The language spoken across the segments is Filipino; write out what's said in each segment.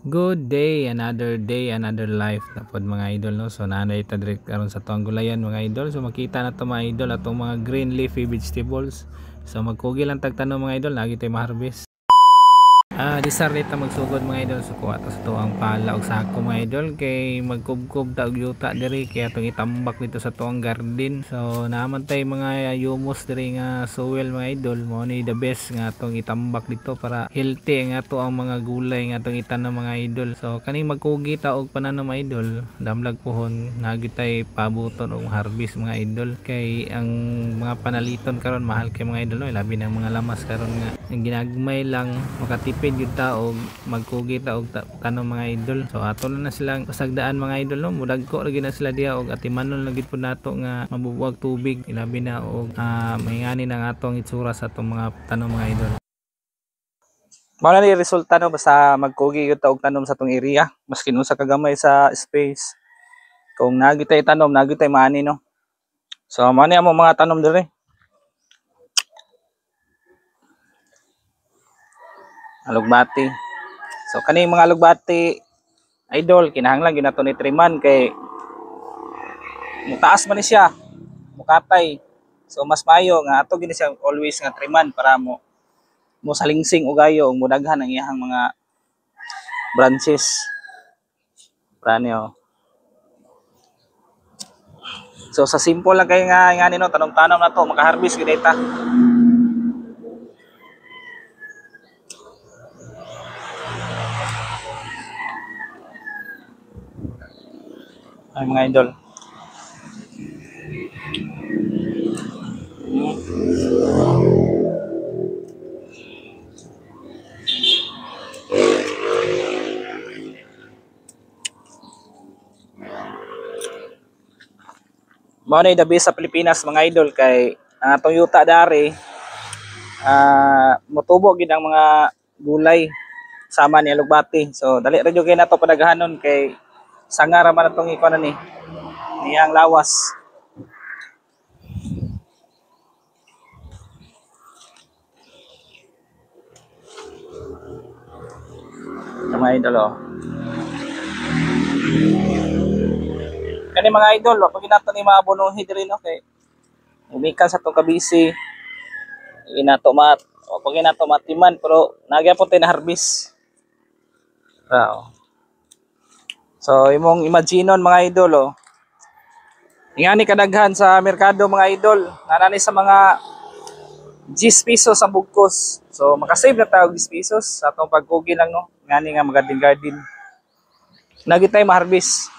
Good day, another life na pod mga idol no. So nanay ta direct karon sa tuang gulayan mga idol. So makita na to mga idol atong mga green leafy vegetables. So magkugi lang tagtanong mga idol, lagi tay ma-harvest. Disarli ta magsugod mga idol. So kuha ta sa tuang pala og sako mga idol kay magkubkob ta og yuta diri kay atong itambak dito sa tuang garden. So naman tay mga humus diri nga soil mga idol, mo ni the best nga atong itambak dito para healthy nga ato ang mga gulay nga atong itanom mga idol. So kaning magkugi ta og pananom mga idol, damlag pohon nagitay pabuton og harvest mga idol kay ang mga panaliton karon mahal kay mga idol no, labi na mga lamas karon nga ang ginagmay lang makatipid gyud ta og magkugi ta og tanom mga idol. So ato na silang pasagdaan mga idol no, mudagko lagi na sila diha og atimanon lagi pud nato nga mabubuwag tubig ilabi na og mahingani ng atong itsura sa atong mga tanom mga idol. Mao na ni resulta no, basta magkugi gyud ta og tanom sa atong area maski unsa kagamay sa space. Kung nagitay tanom nagitay maani no. So mao ni amo mga tanom dire. Alugbati. So kani mga alugbati idol kinahanglan gyud nato ni triman kay mutaas man ni siya, mukatay. So mas maayo nga ato gini siya always nga triman para mo salingsing og ayo ug mudaghan ang iyang mga branches. Para niyo. So sa simple lang kay nga ngani no, tanom-tanom na to maka-harvest gyud ta. Ay mga idol. Mao na the best sa Pilipinas mga idol kay ang atong yuta dari motubo gid ang mga gulay sama ni alugbati. So dali ra jud kay nato padaghanon kay sanga ra man atong ikuan ni niyang lawas. Mga idol oh. Kani mga idol, pag ginato ni mga abonohi diri no kay umikan sa tong kabisi. Ginato mat, pag ginato matiman pero nagyapon tay na harvest. So imong imaginon mga idol oh. Ingani kadaghan sa merkado mga idol, nanani sa mga 10 pesos ang bugkos. So makasave na tayo 10 pesos sa atong pagkugi lang no. Ngani nga magadin-garden. Nagitay ma-harvest.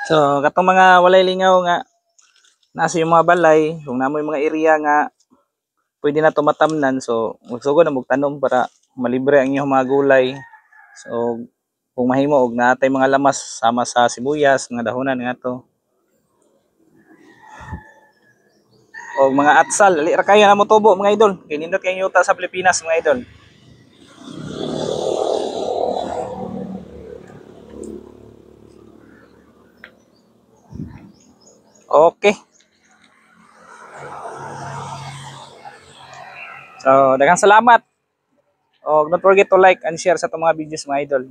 So katong mga walay lingaw nga nasa yung mga balay, kung namoy mga area nga pwede na tumatamnan, so magsugod na magtanom para malibre ang inyong mga gulay. So kung mahimo og natay mga lamas sama sa sibuyas, mga dahonan nga to. Og mga atsal, dali ra kayo na mo tubo mga idol. Kay nindot kay yuta sa Pilipinas mga idol. Okay. So daghang salamat. Og don't forget to like and share sa itong mga videos mga idol.